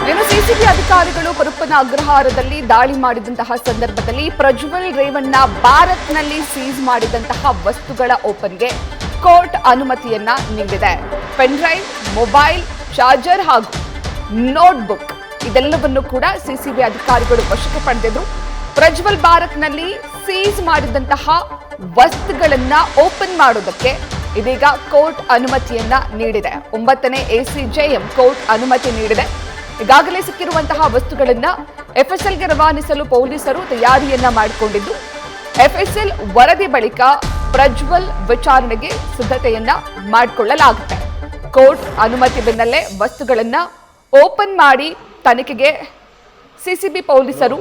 ಇನ್ನು ಸಿಸಿಬಿ ಅಧಿಕಾರಿಗಳು ಪರುಪ್ಪನ ಅಗ್ರಹಾರದಲ್ಲಿ ದಾಳಿ ಮಾಡಿದಂತಹ ಸಂದರ್ಭದಲ್ಲಿ ಪ್ರಜ್ವಲ್ ರೇವಣ್ಣ ಭಾರತ್ನಲ್ಲಿ ಸೀಸ್ ಮಾಡಿದಂತಹ ವಸ್ತುಗಳ ಓಪನ್ಗೆ ಕೋರ್ಟ್ ಅನುಮತಿಯನ್ನ ನೀಡಿದೆ. ಪೆನ್ಡ್ರೈವ್, ಮೊಬೈಲ್, ಚಾರ್ಜರ್ ಹಾಗೂ ನೋಟ್ಬುಕ್ ಇದೆಲ್ಲವನ್ನು ಕೂಡ ಸಿಸಿಬಿ ಅಧಿಕಾರಿಗಳು ವಶಕ್ಕೆ ಪಡೆದಿದ್ರು. ಪ್ರಜ್ವಲ್ ಭಾರತ್ನಲ್ಲಿ ಸೀಸ್ ಮಾಡಿದಂತಹ ವಸ್ತುಗಳನ್ನ ಓಪನ್ ಮಾಡೋದಕ್ಕೆ ಇದೀಗ ಕೋರ್ಟ್ ಅನುಮತಿಯನ್ನ ನೀಡಿದೆ. 9ನೇ ACJM ಕೋರ್ಟ್ ಅನುಮತಿ ನೀಡಿದೆ. ಈಗಾಗಲೇ ಸಿಕ್ಕಿರುವಂತಹ ವಸ್ತುಗಳನ್ನ FSLಗೆ ರವಾನಿಸಲು ಪೊಲೀಸರು ತಯಾರಿಯನ್ನ ಮಾಡಿಕೊಂಡಿದ್ದು, FSL ವರದಿ ಬಳಿಕ ಪ್ರಜ್ವಲ್ ವಿಚಾರಣೆಗೆ ಸಿದ್ಧತೆಯನ್ನ ಮಾಡಿಕೊಳ್ಳಲಾಗುತ್ತೆ. ಕೋರ್ಟ್ ಅನುಮತಿ ಬೆನ್ನಲ್ಲೇ ವಸ್ತುಗಳನ್ನ ಓಪನ್ ಮಾಡಿ ತನಿಖೆಗೆ ಸಿಸಿಬಿ ಪೊಲೀಸರು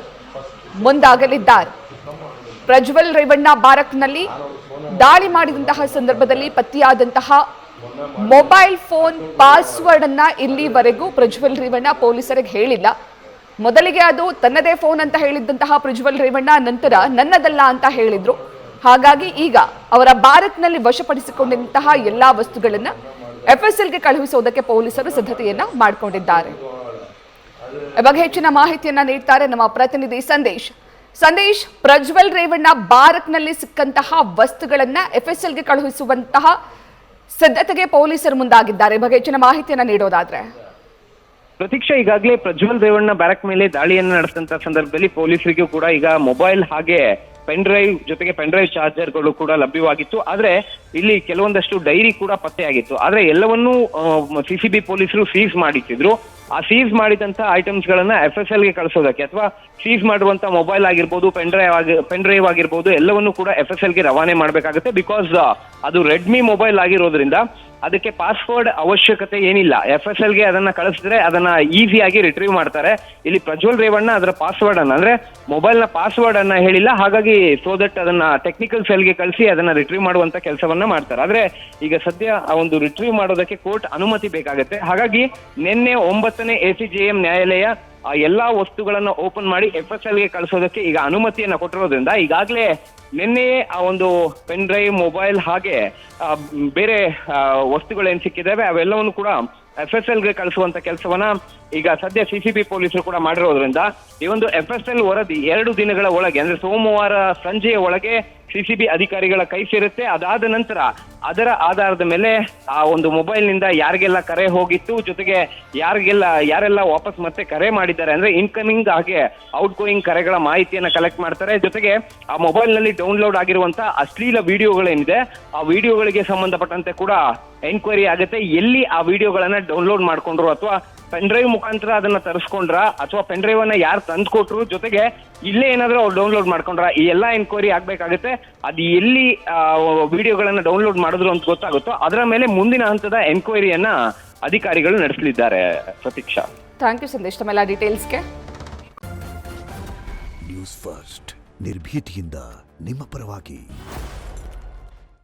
ಮುಂದಾಗಲಿದ್ದಾರೆ. ಪ್ರಜ್ವಲ್ ರೇವಣ್ಣ ಭಾರತ್ನಲ್ಲಿ ದಾಳಿ ಮಾಡಿದಂತಹ ಸಂದರ್ಭದಲ್ಲಿ ಪತ್ತೆಯಾದಂತಹ ಮೊಬೈಲ್ ಫೋನ್ ಪಾಸ್ವರ್ಡ್ ಅನ್ನ ಇಲ್ಲಿವರೆಗೂ ಪ್ರಜ್ವಲ್ ರೇವಣ್ಣ ಪೊಲೀಸರಿಗೆ ಹೇಳಿಲ್ಲ. ಮೊದಲಿಗೆ ಅದು ತನ್ನದೇ ಫೋನ್ ಅಂತ ಹೇಳಿದ್ದಂತಹ ಪ್ರಜ್ವಲ್ ರೇವಣ್ಣ ನಂತರ ನನ್ನದಲ್ಲ ಅಂತ ಹೇಳಿದ್ರು. ಹಾಗಾಗಿ ಈಗ ಅವರ ಭಾರತ್ನಲ್ಲಿ ವಶಪಡಿಸಿಕೊಂಡಂತಹ ಎಲ್ಲಾ ವಸ್ತುಗಳನ್ನ FSLಗೆ ಕಳುಹಿಸುವುದಕ್ಕೆ ಪೊಲೀಸರು ಸಿದ್ಧತೆಯನ್ನ ಮಾಡಿಕೊಂಡಿದ್ದಾರೆ. ಈ ಬಗ್ಗೆ ಹೆಚ್ಚಿನ ಮಾಹಿತಿಯನ್ನ ನೀಡ್ತಾರೆ ನಮ್ಮ ಪ್ರತಿನಿಧಿ ಸಂದೇಶ್. ಪ್ರಜ್ವಲ್ ರೇವಣ್ಣ ಭಾರತ್ನಲ್ಲಿ ಸಿಕ್ಕಂತಹ ವಸ್ತುಗಳನ್ನ FSLಗೆ ಕಳುಹಿಸುವಂತಹ ಸಿದ್ಧತೆಗೆ ಪೊಲೀಸರು ಮುಂದಾಗಿದ್ದಾರೆ. ಈ ಬಗ್ಗೆ ಹೆಚ್ಚಿನ ಮಾಹಿತಿಯನ್ನ ನೀಡೋದಾದ್ರೆ ಪ್ರತೀಕ್ಷಾ, ಈಗಾಗಲೇ ಪ್ರಜ್ವಲ್ ರೇವಣ್ಣ ಬ್ಯಾರಕ್ ಮೇಲೆ ದಾಳಿಯನ್ನು ನಡೆಸಿದಂತ ಸಂದರ್ಭದಲ್ಲಿ ಪೊಲೀಸರಿಗೂ ಕೂಡ ಈಗ ಮೊಬೈಲ್ ಹಾಗೆ ಪೆನ್ಡ್ರೈವ್ ಜೊತೆಗೆ ಪೆನ್ಡ್ರೈವ್ ಚಾರ್ಜರ್ಗಳು ಕೂಡ ಲಭ್ಯವಾಗಿತ್ತು. ಆದ್ರೆ ಇಲ್ಲಿ ಕೆಲವೊಂದಷ್ಟು ಡೈರಿ ಕೂಡ ಪತ್ತೆಯಾಗಿತ್ತು. ಆದ್ರೆ ಎಲ್ಲವನ್ನೂ ಸಿಸಿಬಿ ಪೊಲೀಸರು ಸೀಸ್ ಮಾಡಿಟ್ಟಿದ್ರು. ಆ ಸೀಸ್ ಮಾಡಿದಂತ ಐಟಮ್ಸ್ ಗಳನ್ನ FSLಗೆ ಕಳಿಸೋದಕ್ಕೆ ಅಥವಾ ಸೀಸ್ ಮಾಡುವಂತ ಮೊಬೈಲ್ ಆಗಿರ್ಬೋದು, ಪೆನ್ಡ್ರೈವ್ ಆಗಿರ್ಬೋದು ಎಲ್ಲವನ್ನೂ ಕೂಡ FSLಗೆ ರವಾನೆ ಮಾಡಬೇಕಾಗುತ್ತೆ. ಬಿಕಾಸ್ ಅದು ರೆಡ್ಮಿ ಮೊಬೈಲ್ ಆಗಿರೋದ್ರಿಂದ ಅದಕ್ಕೆ ಪಾಸ್ವರ್ಡ್ ಅವಶ್ಯಕತೆ ಏನಿಲ್ಲ. FSLಗೆ ಅದನ್ನ ಕಳಿಸಿದ್ರೆ ಅದನ್ನ ಈಸಿಯಾಗಿ ರಿಟ್ರೀವ್ ಮಾಡ್ತಾರೆ. ಇಲ್ಲಿ ಪ್ರಜ್ವಲ್ ರೇವಣ್ಣ ಅದರ ಪಾಸ್ವರ್ಡ್ ಅನ್ನ ಅಂದ್ರೆ ಮೊಬೈಲ್ ನ ಪಾಸ್ವರ್ಡ್ ಅನ್ನ ಹೇಳಿಲ್ಲ. ಹಾಗಾಗಿ ಸೋ ದಟ್ ಅದನ್ನ ಟೆಕ್ನಿಕಲ್ ಸೆಲ್ಗೆ ಕಳಿಸಿ ಅದನ್ನ ರಿಟ್ರೀವ್ ಮಾಡುವಂತ ಕೆಲಸವನ್ನ ಮಾಡ್ತಾರೆ. ಆದ್ರೆ ಈಗ ಸದ್ಯ ಆ ಒಂದು ರಿಟ್ರೀವ್ ಮಾಡೋದಕ್ಕೆ ಕೋರ್ಟ್ ಅನುಮತಿ ಬೇಕಾಗುತ್ತೆ. ಹಾಗಾಗಿ ನಿನ್ನೆ 9ನೇ ACJM ನ್ಯಾಯಾಲಯ ಆ ಎಲ್ಲಾ ವಸ್ತುಗಳನ್ನ ಓಪನ್ ಮಾಡಿ FSLಗೆ ಕಳಿಸೋದಕ್ಕೆ ಈಗ ಅನುಮತಿಯನ್ನ ಕೊಟ್ಟಿರೋದ್ರಿಂದ ಈಗಾಗಲೇ ನಿನ್ನೆಯೇ ಆ ಒಂದು ಪೆನ್ ಡ್ರೈವ್, ಮೊಬೈಲ್ ಹಾಗೆ ಬೇರೆ ವಸ್ತುಗಳೇನ್ ಸಿಕ್ಕಿದಾವೆ ಅವೆಲ್ಲವನ್ನು ಕೂಡ FSLಗೆ ಕಳಿಸುವಂತ ಕೆಲಸವನ್ನ ಈಗ ಸದ್ಯ ಸಿಸಿಬಿ ಪೊಲೀಸರು ಕೂಡ ಮಾಡಿರೋದ್ರಿಂದ ಈ ಒಂದು FSL ವರದಿ 2 ದಿನಗಳ ಒಳಗೆ ಅಂದ್ರೆ ಸೋಮವಾರ ಸಂಜೆಯ ಒಳಗೆ ಸಿಸಿಬಿ ಅಧಿಕಾರಿಗಳ ಕೈ ಸೇರುತ್ತೆ. ಅದಾದ ನಂತರ ಅದರ ಆಧಾರದ ಮೇಲೆ ಆ ಒಂದು ಮೊಬೈಲ್ ನಿಂದ ಯಾರಿಗೆಲ್ಲ ಕರೆ ಹೋಗಿತ್ತು, ಜೊತೆಗೆ ಯಾರೆಲ್ಲ ವಾಪಸ್ ಮತ್ತೆ ಕರೆ ಮಾಡಿದ್ದಾರೆ ಅಂದ್ರೆ ಇನ್ಕಮಿಂಗ್ ಹಾಗೆ ಔಟ್ ಗೋಯಿಂಗ್ ಕರೆಗಳ ಮಾಹಿತಿಯನ್ನ ಕಲೆಕ್ಟ್ ಮಾಡ್ತಾರೆ. ಜೊತೆಗೆ ಆ ಮೊಬೈಲ್ ನಲ್ಲಿ ಡೌನ್ಲೋಡ್ ಆಗಿರುವಂತ ಅಶ್ಲೀಲ ವಿಡಿಯೋಗಳೇನಿದೆ ಆ ವಿಡಿಯೋಗಳಿಗೆ ಸಂಬಂಧಪಟ್ಟಂತೆ ಕೂಡ ಎನ್ಕ್ವೈರಿ ಆಗುತ್ತೆ. ಎಲ್ಲಿ ಆ ವಿಡಿಯೋಗಳನ್ನ ಡೌನ್ಲೋಡ್ ಮಾಡ್ಕೊಂಡ್ರು ಅಥವಾ ಪೆನ್ ಡ್ರೈವ್ ಮುಖಾಂತರ ಅದನ್ನ ತರಿಸ್ಕೊಂಡ್ರ ಅಥವಾ ಪೆನ್ ಡ್ರೈವ್ ಅನ್ನ ಯಾರು ತಂದು ಕೊಟ್ರು, ಜೊತೆಗೆ ಇಲ್ಲೇ ಏನಾದ್ರೂ ಅವ್ರು ಡೌನ್ಲೋಡ್ ಮಾಡ್ಕೊಂಡ್ರ, ಈ ಎಲ್ಲಾ ಎನ್ಕ್ವೈರಿ ಆಗ್ಬೇಕಾಗುತ್ತೆ. ಅದು ಎಲ್ಲಿ ವಿಡಿಯೋಗಳನ್ನ ಡೌನ್ಲೋಡ್ ಮಾಡಿದ್ರು ಅಂತ ಗೊತ್ತಾಗುತ್ತೋ ಅದರ ಮೇಲೆ ಮುಂದಿನ ಹಂತದ ಎನ್ಕ್ವೈರಿಯನ್ನ ಅಧಿಕಾರಿಗಳು ನಡೆಸಲಿದ್ದಾರೆ. ಪ್ರತೀಕ್ಷಾ, ಥ್ಯಾಂಕ್ ಯು ಸಂದೇಶ್ ತಮ್ಮೆಲ್ಲ ಡೀಟೇಲ್ಸ್ಗೆ. ನ್ಯೂಸ್ ಫಸ್ಟ್ ನಿರ್ಭೀತಿಯಿಂದ ನಿಮ್ಮ ಪರವಾಗಿ.